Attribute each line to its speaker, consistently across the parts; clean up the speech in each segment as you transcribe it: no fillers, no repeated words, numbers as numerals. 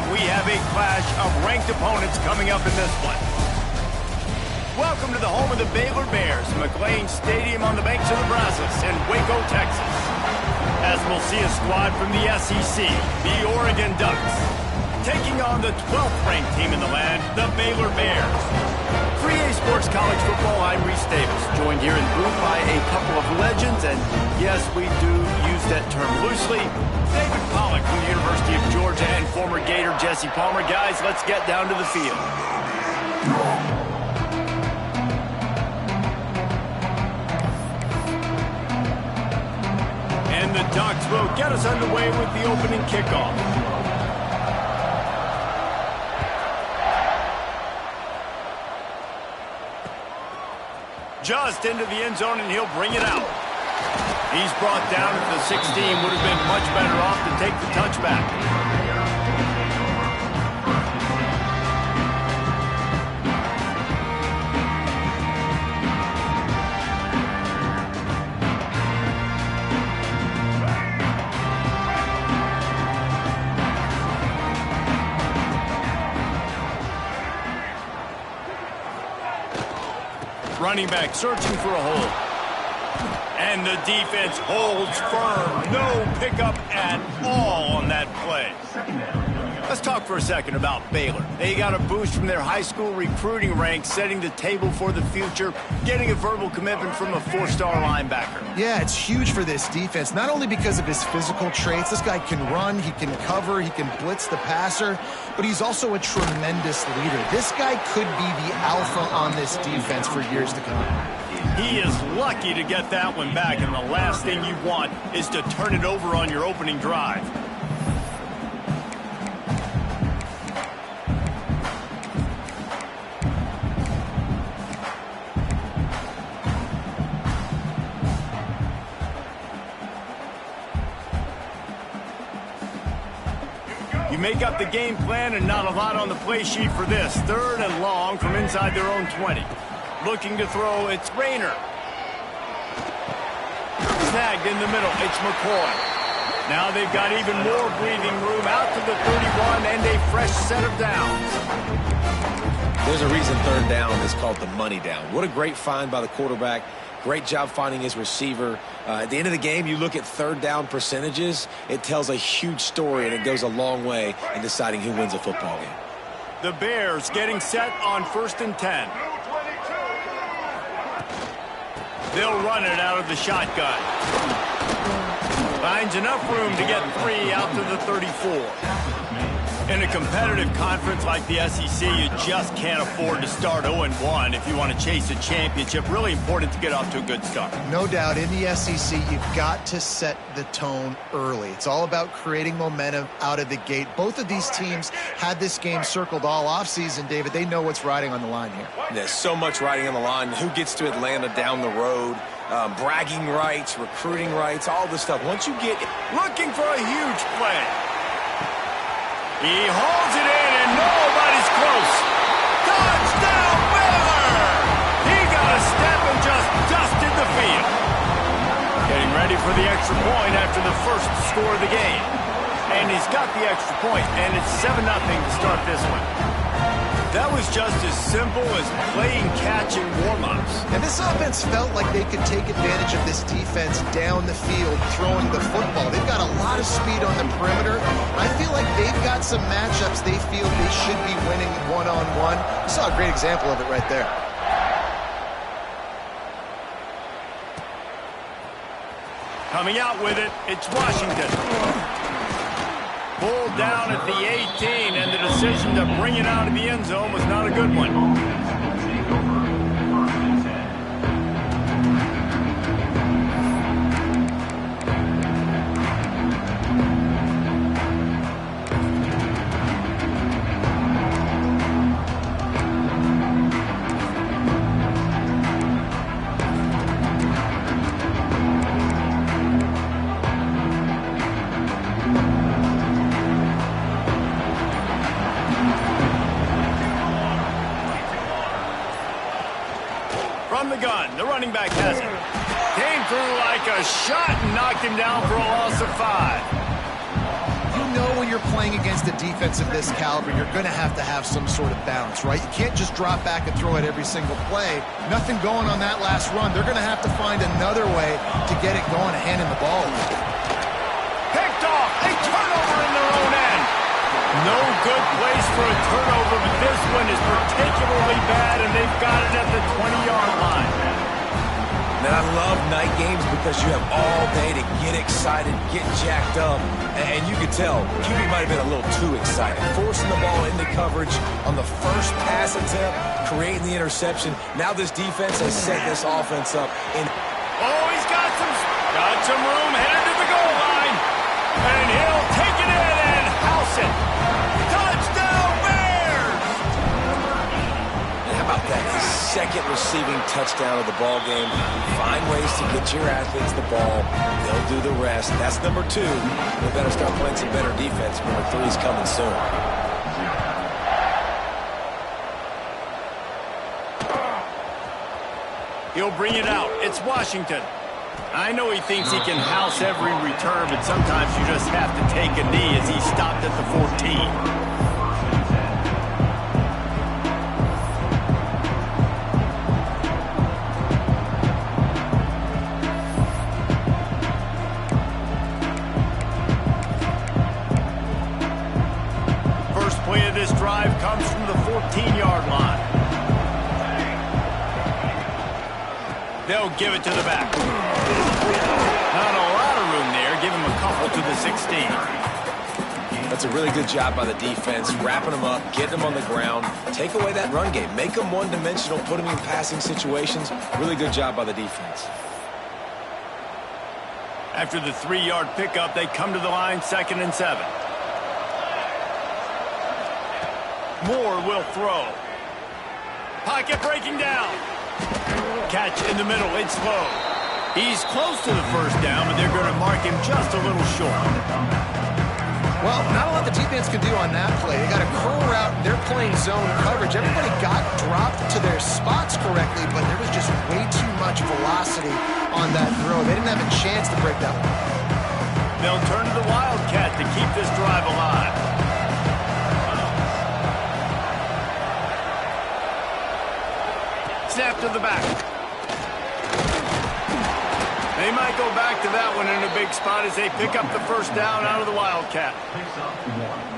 Speaker 1: and we have a clash of ranked opponents coming up in this one. Welcome to the home of the Baylor Bears, McLean Stadium on the banks of the Brazos in Waco, Texas. As we'll see a squad from the SEC, the Oregon Ducks, taking on the 12th ranked team in the land, the Baylor Bears. 3A Sports College Football, I'm Reese Davis, joined here in the booth by a couple of legends, and yes, we do use that term loosely. David Pollack from the University of Georgia and former Gator Jesse Palmer. Guys, let's get down to the field. And the Ducks will get us underway with the opening kickoff. Just into the end zone, and he'll bring it out. He's brought down at the 16. Would have been much better off to take the touchback. Running back searching for a hole. And the defense holds firm. No pickup at all on that play. Let's talk for a second about Baylor. They got a boost from their high school recruiting ranks, setting the table for the future, getting a verbal commitment from a four-star linebacker.
Speaker 2: Yeah, it's huge for this defense, not only because of his physical traits. This guy can run, he can cover, he can blitz the passer, but he's also a tremendous leader. This guy could be the alpha on this defense for years to come.
Speaker 1: He is lucky to get that one back, and the last thing you want is to turn it over on your opening drive. You make up the game plan and not a lot on the play sheet for this. 3rd and long from inside their own 20. Looking to throw, it's Rayner. Snagged in the middle, it's McCoy. Now they've got even more breathing room out to the 31 and a fresh set of downs.
Speaker 3: There's a reason 3rd down is called the money down. What a great find by the quarterback. Great job finding his receiver. At the end of the game, you look at 3rd down percentages. It tells a huge story, and it goes a long way in deciding who wins a football game.
Speaker 1: The Bears getting set on 1st and 10. They'll run it out of the shotgun. Finds enough room to get 3 out to the 34. In a competitive conference like the SEC, you just can't afford to start 0-1 if you want to chase a championship. Really important to get off to a good start.
Speaker 2: No doubt, in the SEC, you've got to set the tone early. It's all about creating momentum out of the gate. Both of these teams had this game circled all offseason, David. They know what's riding on the line here.
Speaker 3: There's so much riding on the line. Who gets to Atlanta down the road? Bragging rights, recruiting rights, all this stuff. Once you get...
Speaker 1: Looking for a huge play. He holds it in, and nobody's close. Touchdown, Baylor! He got a step and just dusted the field. Getting ready for the extra point after the first score of the game. And he's got the extra point, and it's 7-0 to start this one. That was just as simple as playing catch in warm-ups.
Speaker 2: And this offense felt like they could take advantage of this defense down the field, throwing the football. They've got a lot of speed on the perimeter. I feel like they've got some matchups they feel they should be winning one-on-one. You saw a great example of it right there.
Speaker 1: Coming out with it, it's Washington. Pulled down at the 18, and the decision to bring it out of the end zone was not a good one. From the gun, the running back has it. Came through like a shot and knocked him down for a loss of 5.
Speaker 2: know when you're playing against a defense of this caliber, you're going to have some sort of balance, right? You can't just drop back and throw it every single play. Nothing going on that last run. They're going to have to find another way to get it going, handing the ball.
Speaker 1: Picked off. A turnover in their own end. No good place for a turnover, but this one is particularly bad, and they've got it at the 20-yard line.
Speaker 3: Man, I love night games because you have all day to get excited, get jacked up, and you can tell QB might have been a little too excited. Forcing the ball into coverage on the first pass attempt, creating the interception. Now this defense has set this offense up.
Speaker 1: Oh, he's got some room headed to the goal line. And he'll take it in and house it. Touchdown, Bears!
Speaker 3: And how about that? His second receiving touchdown of the ball game. Find ways to get your athletes the ball. They'll do the rest. That's number 2. We better start playing some better defense. Number 3 is coming soon.
Speaker 1: He'll bring it out. It's Washington. I know he thinks he can house every return, but sometimes you just have to take a knee as he stopped at the 14. Play of this drive comes from the 14-yard line. They'll give it to the back. Not a lot of room there. Give him a couple to the 16.
Speaker 3: That's a really good job by the defense, wrapping them up, getting them on the ground. Take away that run game. Make them one-dimensional, put them in passing situations. Really good job by the defense.
Speaker 1: After the 3-yard pickup, they come to the line, 2nd and 7. Moore will throw. Pocket breaking down. Catch in the middle. It's low. He's close to the first down, but they're going to mark him just a little short.
Speaker 2: Well, not a lot the defense can do on that play. They got a curl route. They're playing zone coverage. Everybody got dropped to their spots correctly, but there was just way too much velocity on that throw. They didn't have a chance to break that one.
Speaker 1: They'll turn to the Wildcat to keep this drive alive. Snap to the back. They might go back to that one in a big spot as they pick up the first down out of the Wildcat.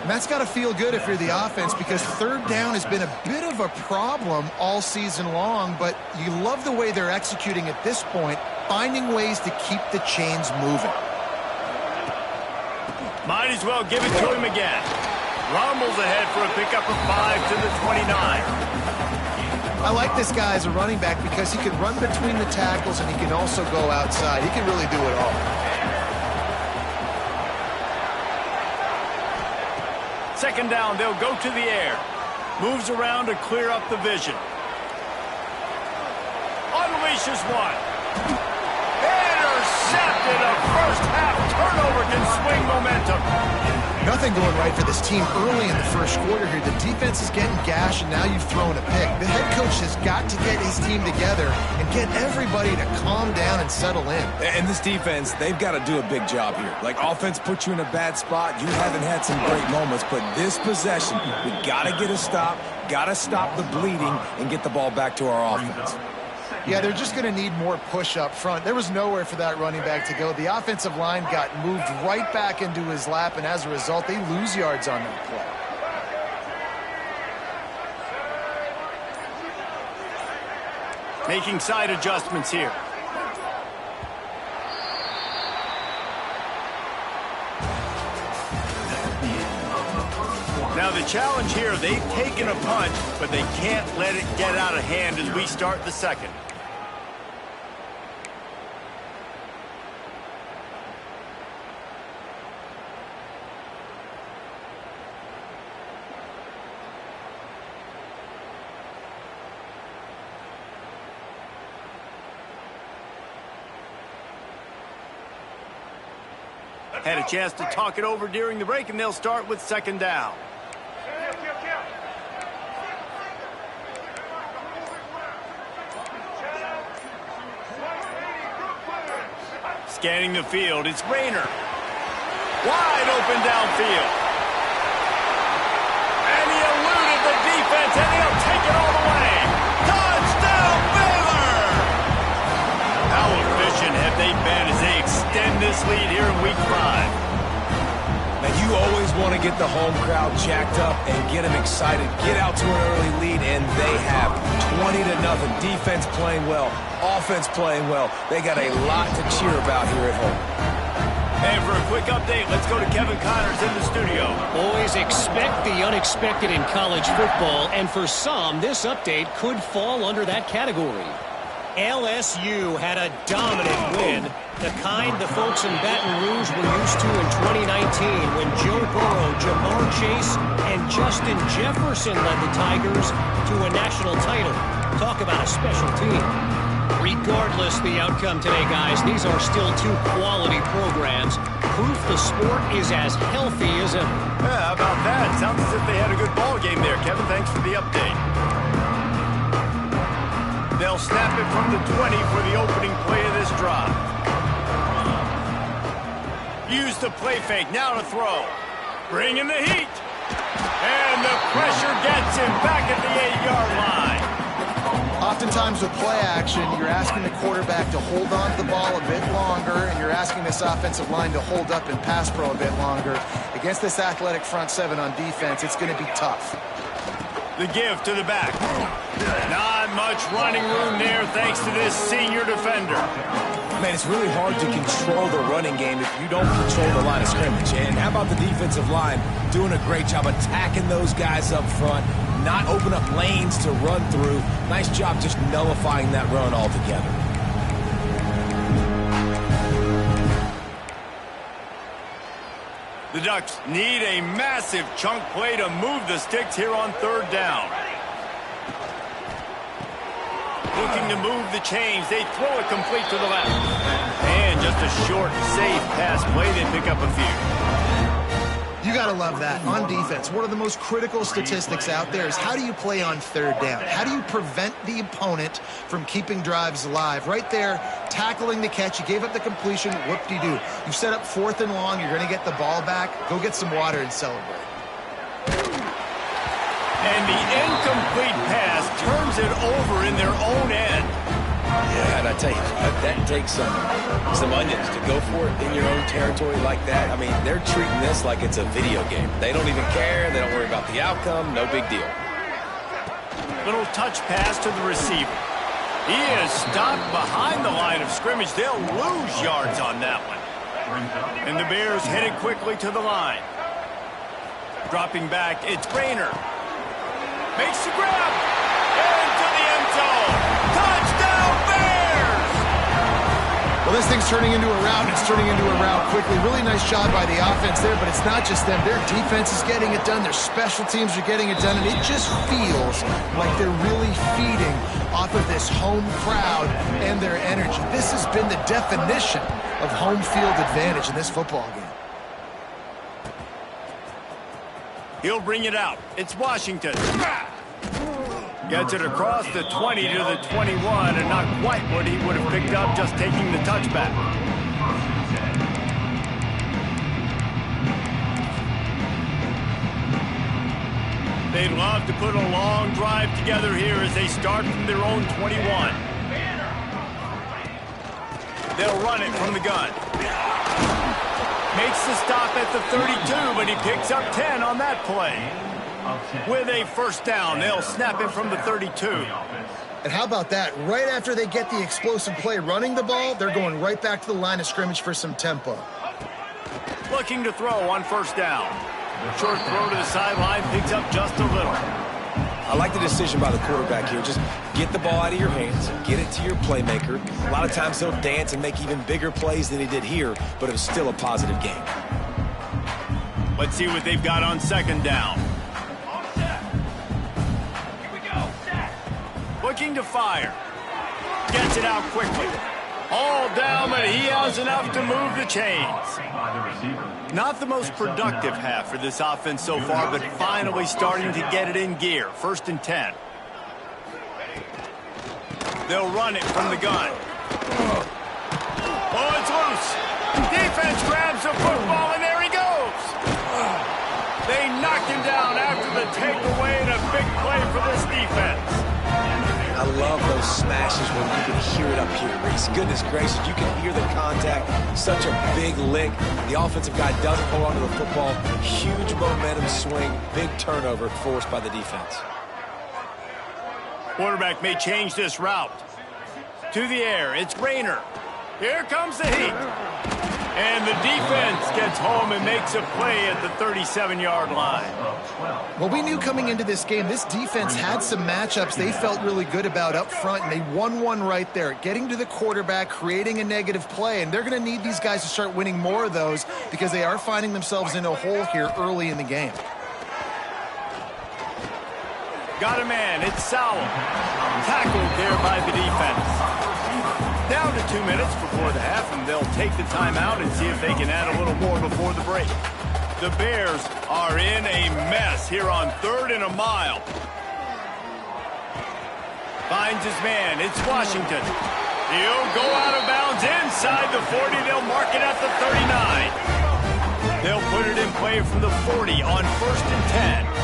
Speaker 2: And that's got to feel good if you're the offense, because 3rd down has been a bit of a problem all season long, but you love the way they're executing at this point, finding ways to keep the chains moving.
Speaker 1: Might as well give it to him again. Rumbles ahead for a pickup of 5 to the 29.
Speaker 2: I like this guy as a running back because he can run between the tackles and he can also go outside. He can really do it all.
Speaker 1: Second down, they'll go to the air. Moves around to clear up the vision. Unleashes one. Intercepted. A first-half turnover can swing momentum.
Speaker 2: Nothing going right for this team early in the first quarter here. The defense is getting gashed, and now you've thrown a pick. The head coach has got to get his team together and get everybody to calm down and settle in.
Speaker 3: And this defense, they've got to do a big job here. Like, offense put you in a bad spot. You haven't had some great moments, but this possession, we got to get a stop, got to stop the bleeding, and get the ball back to our offense.
Speaker 2: Yeah, they're just going to need more push up front. There was nowhere for that running back to go. The offensive line got moved right back into his lap, and as a result, they lose yards on that
Speaker 1: play. Making side adjustments here. Now the challenge here, they've taken a punch, but they can't let it get out of hand as we start the second. Had a chance to talk it over during the break, and they'll start with 2nd down. Scanning the field, it's Rayner. Wide open downfield. And he eluded the defense, and he'll take it all the way. Touchdown, Baylor! How efficient have they been as they extend this lead here in Week 5?
Speaker 3: Now, you always want to get the home crowd jacked up and get them excited. Get out to an early lead, and they have 20-0. Defense playing well, offense playing well. They got a lot to cheer about here at home.
Speaker 1: And for a quick update, let's go to Kevin Connors in the studio.
Speaker 4: Boys, expect the unexpected in college football, and for some, this update could fall under that category. LSU had a dominant win, the kind the folks in Baton Rouge were used to in 2019 when Joe Burrow, Jamar Chase, and Justin Jefferson led the Tigers to a national title. Talk about a special team. Regardless the outcome today, guys, these are still two quality programs. Proof the sport is as healthy as ever.
Speaker 1: Yeah, how about that? Sounds as if they had a good ball game there. Kevin, thanks for the update. They'll snap it from the 20 for the opening play of this drive. Use the play fake, now to throw. Bring in the heat. And the pressure gets him back at the 8-yard line.
Speaker 2: Oftentimes with play action, you're asking the quarterback to hold on to the ball a bit longer, and you're asking this offensive line to hold up and pass pro a bit longer. Against this athletic front seven on defense, it's going to be tough.
Speaker 1: The give to the back. Not much running room there thanks to this senior defender.
Speaker 3: Man, it's really hard to control the running game if you don't control the line of scrimmage. And how about the defensive line doing a great job attacking those guys up front, not open up lanes to run through. Nice job just nullifying that run altogether.
Speaker 1: The Ducks need a massive chunk play to move the sticks here on third down. Looking to move the chains. They throw it complete to the left. And just a short, safe pass play. They pick up a few.
Speaker 2: You got to love that. On defense, one of the most critical statistics out there is how do you play on third down? How do you prevent the opponent from keeping drives alive? Right there, tackling the catch. You gave up the completion. Whoop-de-doo. You set up 4th and long. You're going to get the ball back. Go get some water and celebrate.
Speaker 1: And the incomplete pass turns it over in their own end.
Speaker 3: Yeah, and I tell you, that takes some onions to go for it in your own territory like that. I mean, they're treating this like it's a video game. They don't even care. They don't worry about the outcome. No big deal.
Speaker 1: Little touch pass to the receiver. He is stopped behind the line of scrimmage. They'll lose yards on that one. And the Bears headed quickly to the line. Dropping back, it's Rainer. Makes the grab. Into the end zone. Touchdown, Bears!
Speaker 2: Well, this thing's turning into a rout, and it's turning into a rout quickly. Really nice job by the offense there, but it's not just them. Their defense is getting it done. Their special teams are getting it done, and it just feels like they're really feeding off of this home crowd and their energy. This has been the definition of home field advantage in this football game.
Speaker 1: He'll bring it out. It's Washington. Gets it across the 20 to the 21, and not quite what he would have picked up just taking the touchback. They'd love to put a long drive together here as they start from their own 21. They'll run it from the gun. Makes the stop at the 32, but he picks up 10 on that play. With a first down, they'll snap it from the 32.
Speaker 2: And how about that? Right after they get the explosive play running the ball, they're going right back to the line of scrimmage for some tempo.
Speaker 1: Looking to throw on first down. Short throw to the sideline, picks up just a little.
Speaker 3: I like the decision by the quarterback here. Just get the ball out of your hands, get it to your playmaker. A lot of times he'll dance and make even bigger plays than he did here, but it was still a positive game.
Speaker 1: Let's see what they've got on second down. Looking to fire. Gets it out quickly. All down, but he has enough to move the chains. Not the most productive half for this offense so far, but finally starting to get it in gear. 1st and 10. They'll run it from the gun. Oh, it's loose. Defense grabs the football, and there he goes.
Speaker 3: smashes where you can hear it up here, Reese. Goodness gracious, you can hear the contact. Such a big lick. The offensive guy doesn't hold on to the football. Huge momentum swing. Big turnover forced by the defense.
Speaker 1: Quarterback may change this route. To the air, it's Rayner. Here comes the heat. And the defense gets home and makes a play at the 37-yard line.
Speaker 2: Well, we knew coming into this game, this defense had some matchups they felt really good about up front, and they won one right there, getting to the quarterback, creating a negative play, and they're going to need these guys to start winning more of those because they are finding themselves in a hole here early in the game.
Speaker 1: Got a man, it's Sowell. Tackled there by the defense. Down to 2 minutes before the half, and they'll take the timeout and see if they can add a little more before the break. The Bears are in a mess here on 3rd and a mile. Finds his man, it's Washington. He'll go out of bounds inside the 40. They'll mark it at the 39. They'll put it in play from the 40 on 1st and 10.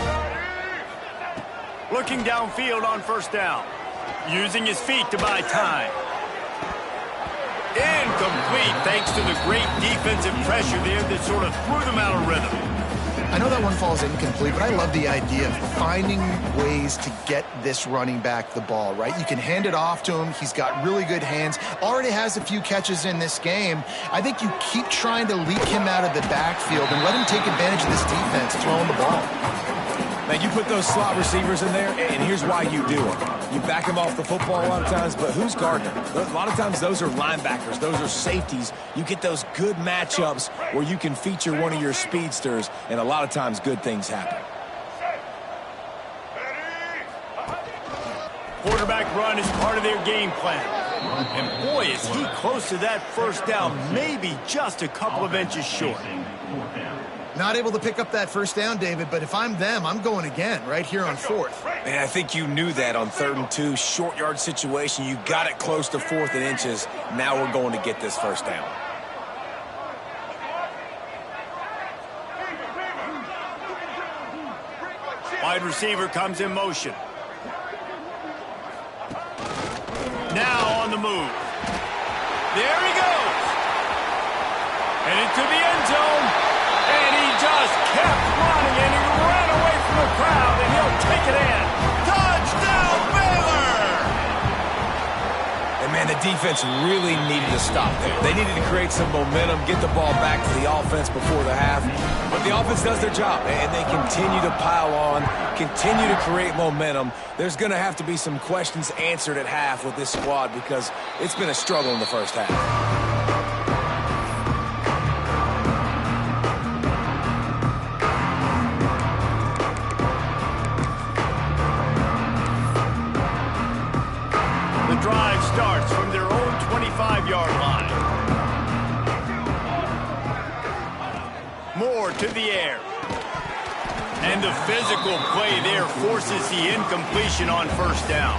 Speaker 1: Looking downfield on 1st down. Using his feet to buy time. Incomplete, thanks to the great defensive pressure there that sort of threw them out of rhythm.
Speaker 2: I know that one falls incomplete, but I love the idea of finding ways to get this running back the ball, right? You can hand it off to him. He's got really good hands. Already has a few catches in this game. I think you keep trying to leak him out of the backfield and let him take advantage of this defense throwing the ball.
Speaker 3: Man, you put those slot receivers in there, and here's why you do it. You back them off the football a lot of times, but who's guarding them? A lot of times those are linebackers. Those are safeties. You get those good matchups where you can feature one of your speedsters, and a lot of times good things happen.
Speaker 1: Quarterback run is part of their game plan. And boy, is he close to that 1st down, maybe just a couple of inches short.
Speaker 2: Not able to pick up that 1st down, David, but if I'm them, I'm going again right here on 4th.
Speaker 3: Man, I think you knew that on 3rd and 2, short yard situation. You got it close to 4th and inches. Now we're going to get this 1st down.
Speaker 1: Wide receiver comes in motion. Now on the move. There he goes. And into the end zone. And he just kept running, and he ran away from the crowd, and he'll take it in. Touchdown, Baylor!
Speaker 3: And, man, the defense really needed to stop there. They needed to create some momentum, get the ball back to the offense before the half. But the offense does their job, and they continue to pile on, continue to create momentum. There's going to have to be some questions answered at half with this squad because it's been a struggle in the 1st half.
Speaker 1: Drive starts from their own 25-yard line. Moore to the air. And the physical play there forces the incompletion on 1st down.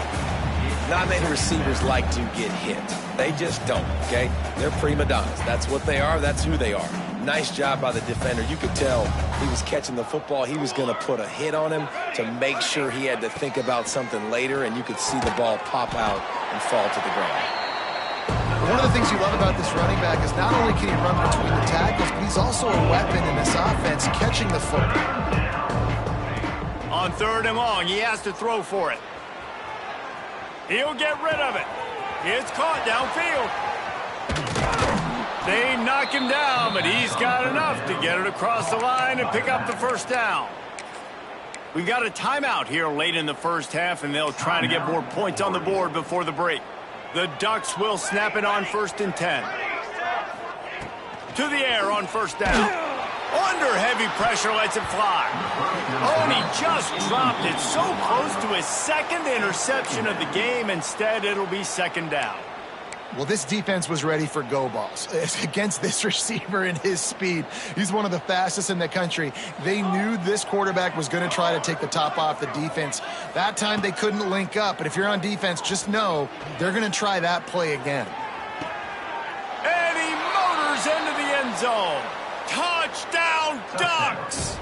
Speaker 3: Not many receivers like to get hit. They just don't, okay? They're prima donnas. That's what they are. That's who they are. Nice job by the defender. You could tell he was catching the football. He was going to put a hit on him to make sure he had to think about something later, and you could see the ball pop out and fall to the ground.
Speaker 2: One of the things you love about this running back is not only can he run between the tackles, but he's also a weapon in this offense, catching the football.
Speaker 1: On 3rd and long, he has to throw for it. He'll get rid of it. It's caught downfield. They knock him down, but he's got enough to get it across the line and pick up the 1st down. We've got a timeout here late in the 1st half, and they'll try to get more points on the board before the break. The Ducks will snap it on 1st and 10. To the air on 1st down. Under heavy pressure, lets it fly. Oh, and he just dropped it so close to his 2nd interception of the game. Instead, it'll be 2nd down.
Speaker 2: Well, this defense was ready for go balls against this receiver and his speed. He's one of the fastest in the country. They knew this quarterback was going to try to take the top off the defense. That time they couldn't link up, but if you're on defense, just know they're going to try that play again.
Speaker 1: And he motors into the end zone. Touchdown, Ducks!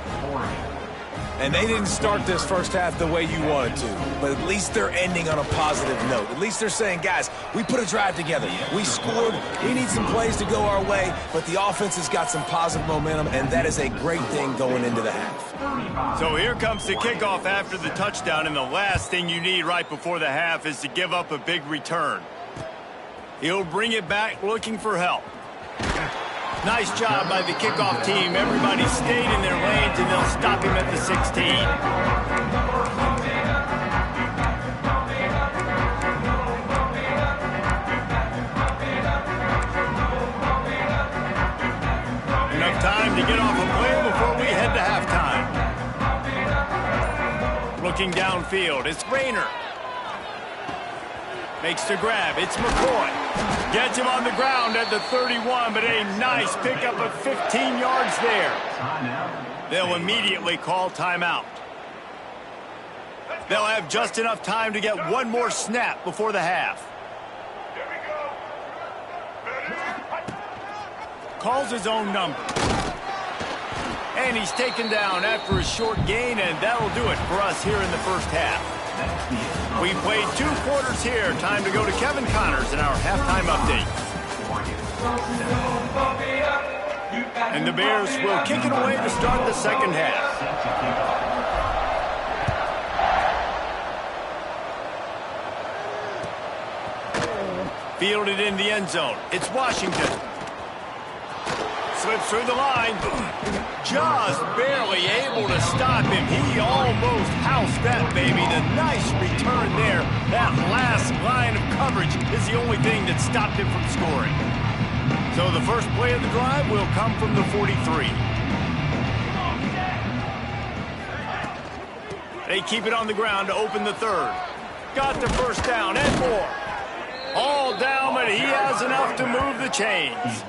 Speaker 3: And they didn't start this first half the way you wanted to, but at least they're ending on a positive note. At least they're saying, guys, we put a drive together. We scored. We need some plays to go our way, but the offense has got some positive momentum, and that is a great thing going into the half.
Speaker 1: So here comes the kickoff after the touchdown, and the last thing you need right before the half is to give up a big return. He'll bring it back looking for help. Nice job by the kickoff team. Everybody stayed in their lanes, and they'll stop him at the 16. Enough time to get off a play before we head to halftime. Looking downfield, it's Rayner. Makes the grab. It's McCoy. Gets him on the ground at the 31, but a nice pickup of 15 yards there. They'll immediately call timeout. They'll have just enough time to get one more snap before the half. Calls his own number. And he's taken down after a short gain, and that'll do it for us here in the first half. We played 2 quarters here. Time to go to Kevin Connors in our halftime update. And the Bears will kick it away to start the second half. Fielded in the end zone. It's Washington. Slips through the line. Just barely able to stop him. He almost housed that baby. The nice return there. That last line of coverage is the only thing that stopped him from scoring. So the first play of the drive will come from the 43. They keep it on the ground to open the third. Got the first down and more. All down, but he has enough to move the chains.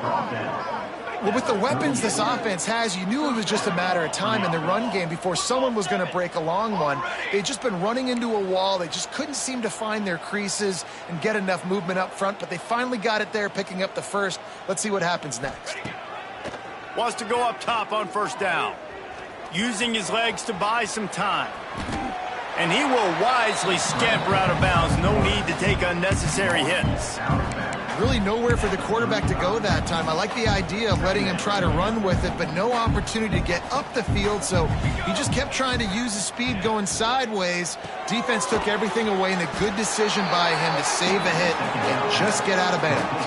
Speaker 2: Well, with the weapons this offense has, you knew it was just a matter of time in the run game before someone was going to break a long one. They'd just been running into a wall. They just couldn't seem to find their creases and get enough movement up front, but they finally got it there, picking up the first. Let's see what happens next.
Speaker 1: Wants to go up top on first down. Using his legs to buy some time. And he will wisely scamper out of bounds. No need to take unnecessary hits.
Speaker 2: Really nowhere for the quarterback to go that time. I like the idea of letting him try to run with it, but no opportunity to get up the field, so he just kept trying to use his speed going sideways. Defense took everything away, and a good decision by him to save a hit and just get out of bounds.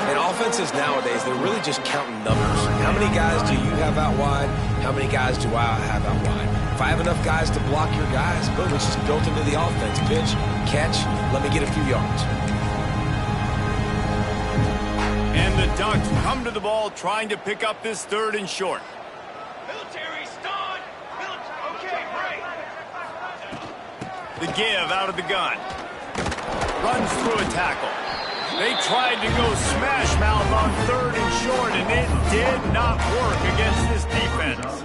Speaker 3: And offenses nowadays, they're really just counting numbers. How many guys do you have out wide? How many guys do I have out wide? If I have enough guys to block your guys, boom, it's just built into the offense. Pitch, catch, let me get a few yards.
Speaker 1: And the Ducks come to the ball trying to pick up this third and short.
Speaker 5: Military stun. Okay, break.
Speaker 1: The give out of the gun. Runs through a tackle. They tried to go smash mouth on third and short, and it did not work against this defense.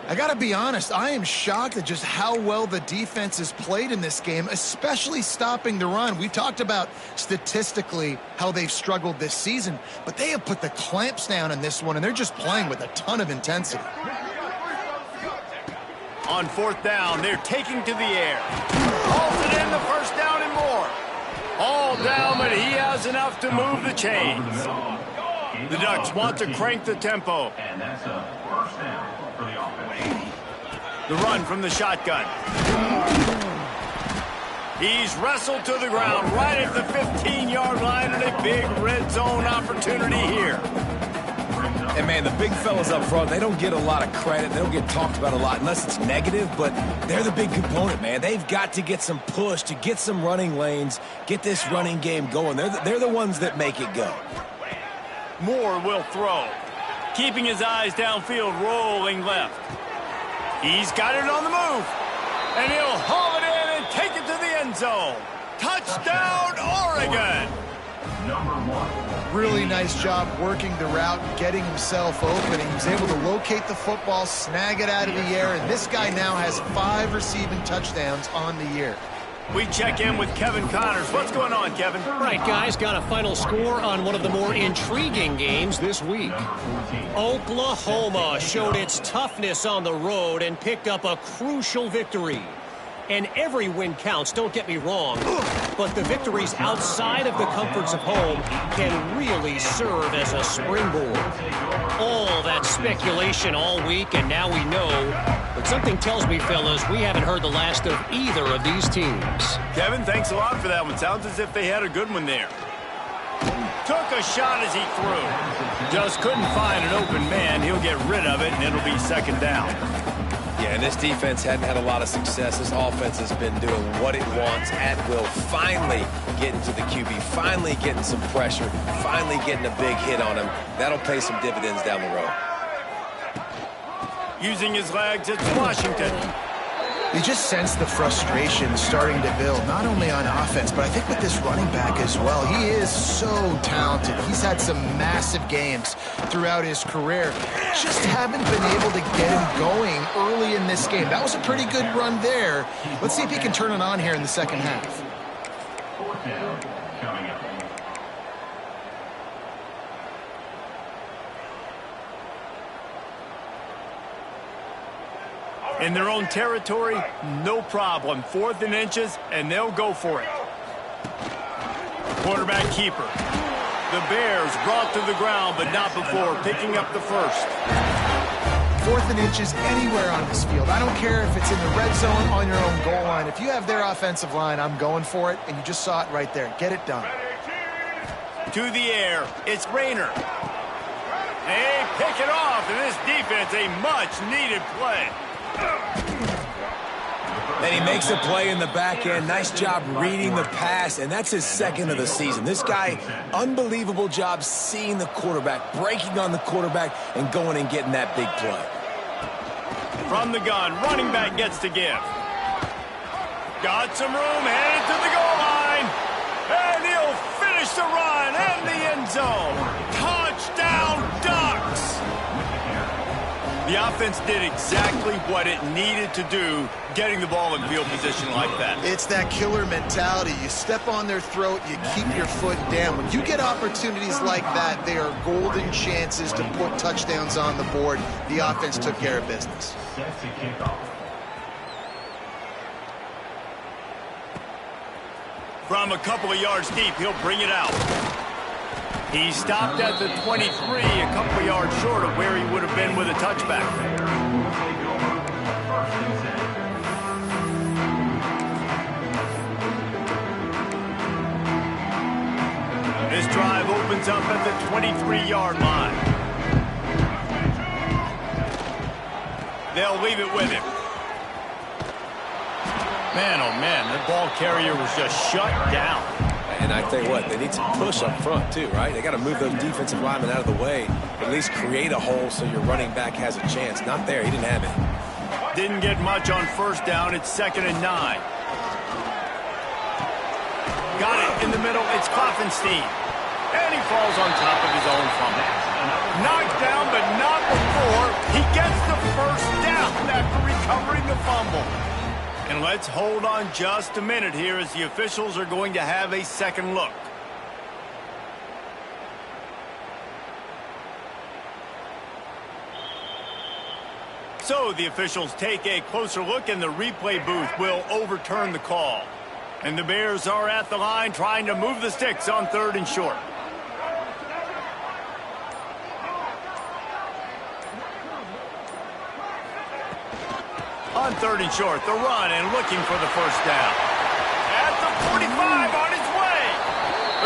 Speaker 2: I got to be honest, I am shocked at just how well the defense has played in this game, especially stopping the run. We talked about statistically how they've struggled this season, but they have put the clamps down in this one, and they're just playing with a ton of intensity.
Speaker 1: On fourth down, they're taking to the air. Hauls it in, the first down and more. All down, but he has enough to move the chains. The Ducks want to crank the tempo.
Speaker 5: And that's a first down for the offense.
Speaker 1: The run from the shotgun. He's wrestled to the ground right at the 15-yard line, and a big red zone opportunity here.
Speaker 3: And, man, the big fellas up front, they don't get a lot of credit. They don't get talked about a lot unless it's negative, but they're the big component, man. They've got to get some push, to get some running lanes, get this running game going. They're the ones that make it go.
Speaker 1: Moore will throw. Keeping his eyes downfield, rolling left. He's got it on the move. And he'll haul it in and take it to the end zone. Touchdown, Oregon!
Speaker 5: Number 1.
Speaker 2: Really nice job working the route, getting himself open. He was able to locate the football, snag it out of the air, and this guy now has 5 receiving touchdowns on the year.
Speaker 1: We check in with Kevin Connors. What's going on, Kevin?
Speaker 4: All right, guys, got a final score on one of the more intriguing games this week. Oklahoma showed its toughness on the road and picked up a crucial victory. And every win counts, don't get me wrong, but the victories outside of the comforts of home can really serve as a springboard. All that speculation all week, and now we know. But something tells me, fellas, we haven't heard the last of either of these teams.
Speaker 1: Kevin, thanks a lot for that one. Sounds as if they had a good one there. Took a shot as he threw. Just couldn't find an open man. He'll get rid of it, and it'll be second down.
Speaker 3: Yeah, and this defense hadn't had a lot of success. This offense has been doing what it wants at will. Finally getting to the QB, finally getting some pressure, finally getting a big hit on him. That'll pay some dividends down the road.
Speaker 1: Using his legs, it's Washington.
Speaker 2: You just sense the frustration starting to build, not only on offense, but I think with this running back as well. He is so talented. He's had some massive games throughout his career. Just haven't been able to get him going early in this game. That was a pretty good run there. Let's see if he can turn it on here in the second half.
Speaker 5: Fourth down coming up.
Speaker 1: In their own territory, no problem. 4th and inches, and they'll go for it. Quarterback keeper. The Bears brought to the ground, but not before picking up the first.
Speaker 2: 4th and inches anywhere on this field. I don't care if it's in the red zone, on your own goal line. If you have their offensive line, I'm going for it, and you just saw it right there. Get it done.
Speaker 1: To the air, it's Rayner. They pick it off, and this defense, a much-needed play.
Speaker 3: And he makes a play in the back end. Nice job reading the pass, and that's his second of the season. This guy, unbelievable job seeing the quarterback, breaking on the quarterback, and going and getting that big play.
Speaker 1: From the gun, running back gets to give. Got some room, headed to the goal line. And he'll finish the run and the end zone. Touchdown, Ducks! The offense did exactly what it needed to do, getting the ball in field position like that.
Speaker 2: It's that killer mentality. You step on their throat, you keep your foot down. When you get opportunities like that, they are golden chances to put touchdowns on the board. The offense took care of business.
Speaker 5: Set to kick off.
Speaker 1: From a couple of yards deep, he'll bring it out. He stopped at the 23, a couple of yards short of where he would have been with a touchback. This drive opens up at the 23-yard line. They'll leave it with him. Man, oh man, the ball carrier was just shut down.
Speaker 3: And I tell you what, they need some push up front too, right? They got to move those defensive linemen out of the way, at least create a hole so your running back has a chance. Not there. He didn't have it.
Speaker 1: Didn't get much on first down. It's 2nd and 9. Got it in the middle. It's Klopfenstein. And he falls on top of his own fumble. Knocked down, but not before he gets the first down after recovering the fumble. And let's hold on just a minute here as the officials are going to have a second look. So the officials take a closer look, and the replay booth will overturn the call. And the Bears are at the line trying to move the sticks on 3rd and short. On 3rd and short, the run and looking for the first down. At the 45, on his way.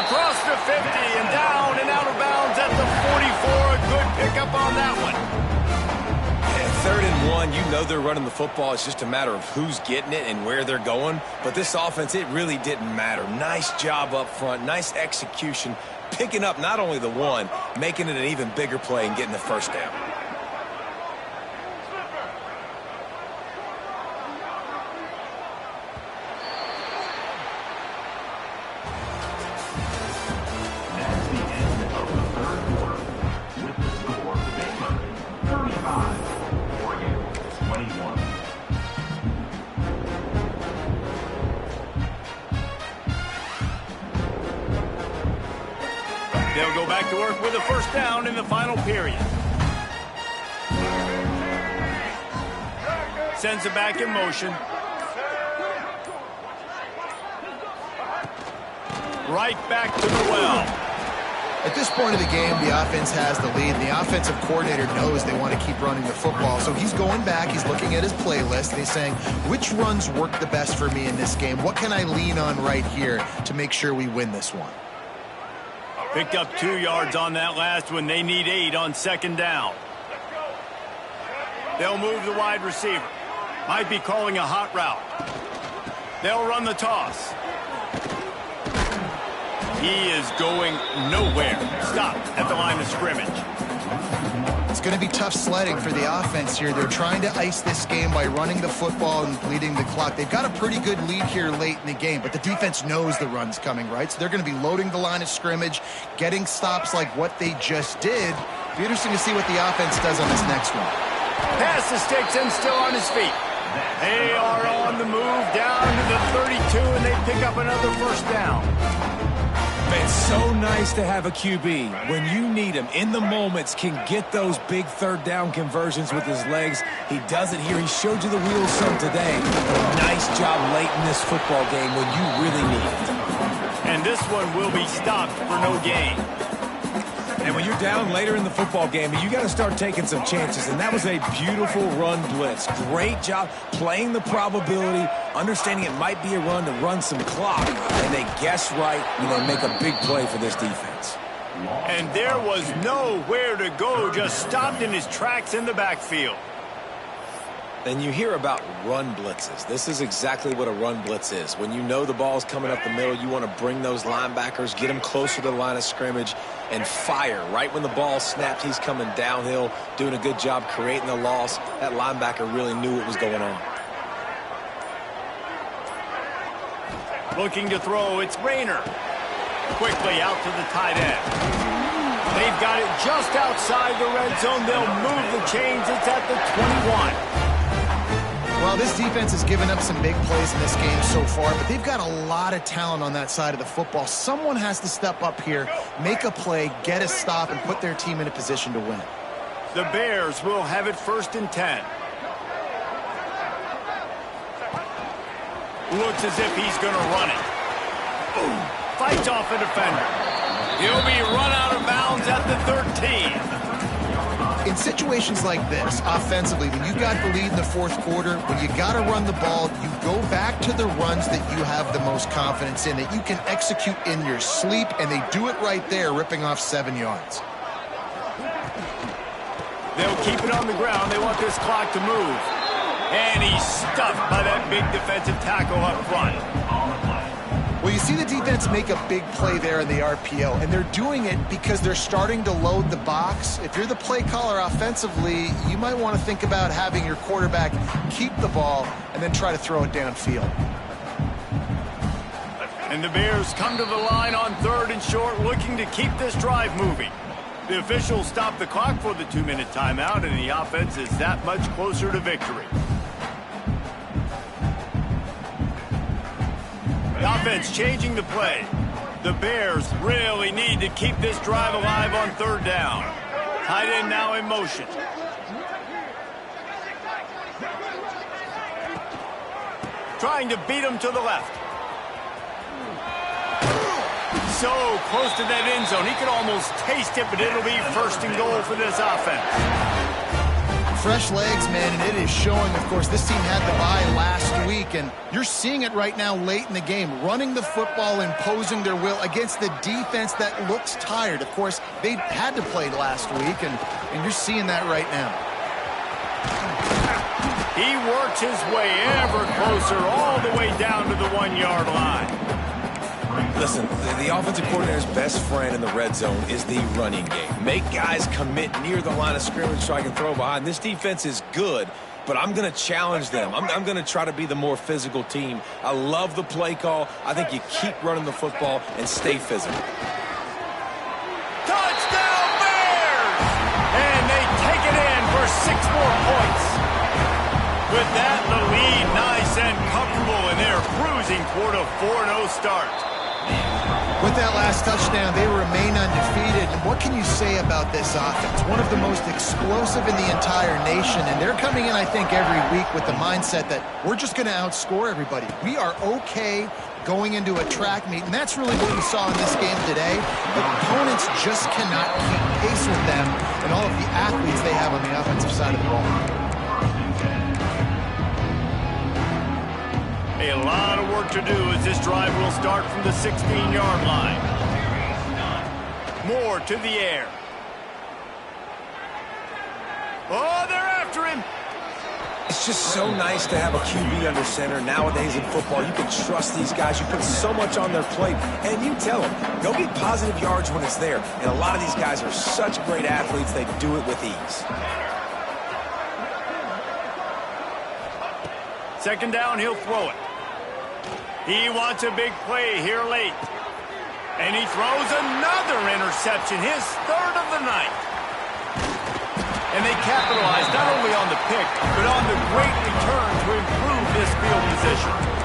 Speaker 1: Across the 50 and down and out of bounds at the 44. A good pickup on that one.
Speaker 3: And 3rd and 1, you know they're running the football. It's just a matter of who's getting it and where they're going. But this offense, it really didn't matter. Nice job up front, nice execution, picking up not only the one, making it an even bigger play and getting the first down.
Speaker 1: They'll go back to work with a first down in the final period. Sends it back in motion. Right back to the well.
Speaker 2: At this point of the game, the offense has the lead. The offensive coordinator knows they want to keep running the football. So he's going back, he's looking at his playlist, and he's saying, which runs work the best for me in this game? What can I lean on right here to make sure we win this one?
Speaker 1: Picked up 2 yards on that last one. They need 8 on second down. They'll move the wide receiver. Might be calling a hot route. They'll run the toss. He is going nowhere. Stopped at the line of scrimmage.
Speaker 2: It's going to be tough sledding for the offense here. They're trying to ice this game by running the football and bleeding the clock. They've got a pretty good lead here late in the game, but the defense knows the run's coming, right? So they're going to be loading the line of scrimmage, getting stops like what they just did. It'll be interesting to see what the offense does on this next one.
Speaker 1: Pass the sticks and still on his feet. They are on the move down to the 32, and they pick up another first down.
Speaker 3: It's so nice to have a QB. When you need him, in the moments, can get those big third down conversions with his legs. He does it here. He showed you the wheels some today. Nice job late in this football game when you really need it.
Speaker 1: And this one will be stopped for no gain.
Speaker 3: And when you're down later in the football game, you got to start taking some chances. And that was a beautiful run blitz. Great job playing the probability, understanding it might be a run to run some clock. And they guess right when they make a big play for this defense.
Speaker 1: And there was nowhere to go, just stopped in his tracks in the backfield.
Speaker 3: And you hear about run blitzes. This is exactly what a run blitz is. When you know the ball's coming up the middle, you want to bring those linebackers, get them closer to the line of scrimmage, and fire. Right when the ball snaps, he's coming downhill, doing a good job creating the loss. That linebacker really knew what was going on.
Speaker 1: Looking to throw, it's Rayner. Quickly out to the tight end. They've got it just outside the red zone. They'll move the chains. It's at the 21.
Speaker 2: Well, this defense has given up some big plays in this game so far, but they've got a lot of talent on that side of the football. Someone has to step up here, make a play, get a stop, and put their team in a position to win.
Speaker 1: The Bears will have it 1st and 10. Looks as if he's going to run it. Boom. Fights off a defender. He'll be run out of bounds at the 13.
Speaker 2: In situations like this, offensively, when you've got the lead in the fourth quarter, when you got to run the ball, you go back to the runs that you have the most confidence in, that you can execute in your sleep, and they do it right there, ripping off 7 yards.
Speaker 1: They'll keep it on the ground. They want this clock to move. And he's stuffed by that big defensive tackle up front.
Speaker 2: Well, you see the defense make a big play there in the RPO, and they're doing it because they're starting to load the box. If you're the play caller offensively, you might want to think about having your quarterback keep the ball and then try to throw it downfield.
Speaker 1: And the Bears come to the line on 3rd and short, looking to keep this drive moving. The officials stop the clock for the 2-minute timeout, and the offense is that much closer to victory. The offense changing the play. The Bears really need to keep this drive alive on 3rd down. Tight end now in motion. Trying to beat him to the left. So close to that end zone. He could almost taste it, but it'll be 1st and goal for this offense.
Speaker 2: Fresh legs, man, and it is showing. Of course, this team had the bye last week, and you're seeing it right now late in the game, running the football, imposing their will against the defense that looks tired. Of course, they had to play last week, and you're seeing that right now.
Speaker 1: He works his way ever closer all the way down to the 1-yard line.
Speaker 3: Listen, the offensive coordinator's best friend in the red zone is the running game. Make guys commit near the line of scrimmage so I can throw behind. This defense is good, but I'm going to challenge them. I'm going to try to be the more physical team. I love the play call. I think you keep running the football and stay physical.
Speaker 1: Touchdown Bears! And they take it in for 6 more points. With that, the lead nice and comfortable, and they're cruising toward a 4-0 start.
Speaker 2: With that last touchdown, they remain undefeated. And what can you say about this offense? One of the most explosive in the entire nation, and they're coming in, I think, every week with the mindset that we're just going to outscore everybody. We are okay going into a track meet, and that's really what we saw in this game today. Opponents just cannot keep pace with them and all of the athletes they have on the offensive side of the ball.
Speaker 1: A lot of work to do as this drive will start from the 16-yard line. Moore to the air. Oh, they're after him.
Speaker 3: It's just so nice to have a QB under center. Nowadays in football, you can trust these guys. You put so much on their plate, and you tell them, go get positive yards when it's there. And a lot of these guys are such great athletes, they do it with ease.
Speaker 1: Second down, he'll throw it. He wants a big play here late. And he throws another interception, his third of the night. And they capitalized not only on the pick, but on the great return to improve this field position.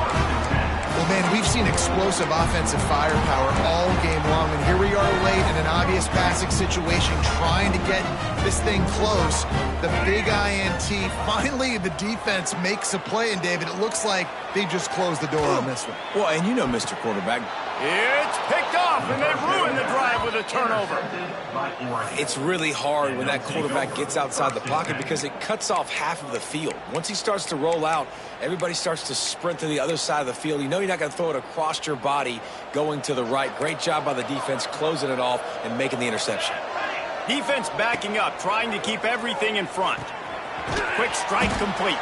Speaker 2: Well, man, we've seen explosive offensive firepower all game long, and here we are late in an obvious passing situation trying to get this thing close. The big INT, finally the defense makes a play, and David, it looks like they just closed the door on this one.
Speaker 3: Well, and you know, Mr. Quarterback,
Speaker 1: It's picked off, and they ruin the drive with a turnover.
Speaker 3: it's really hard when that quarterback gets outside the pocket because it cuts off half of the field. Once he starts to roll out, everybody starts to sprint to the other side of the field. You know you're not going to throw it across your body going to the right. Great job by the defense closing it off and making the interception.
Speaker 1: Defense backing up, trying to keep everything in front. Quick strike complete.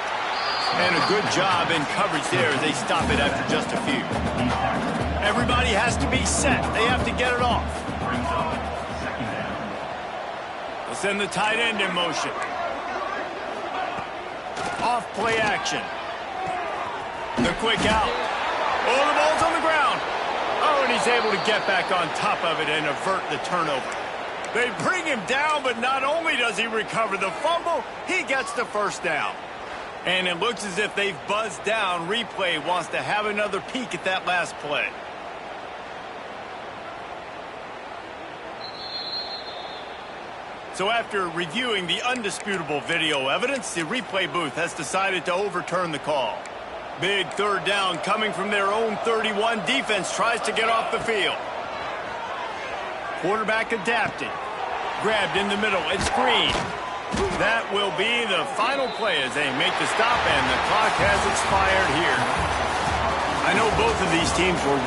Speaker 1: And a good job in coverage there as they stop it after just a few. Everybody has to be set. They have to get it off. They'll send the tight end in motion. Off play action. The quick out. Oh, the ball's on the ground. Oh, and he's able to get back on top of it and avert the turnover. They bring him down, but not only does he recover the fumble, he gets the first down. And it looks as if they've buzzed down. Replay wants to have another peek at that last play. So after reviewing the undisputable video evidence, the replay booth has decided to overturn the call. Big third down coming from their own 31. Defense tries to get off the field. Quarterback adapting. Grabbed in the middle. It's screen. That will be the final play as they make the stop, and the clock has expired here. I know both of these teams were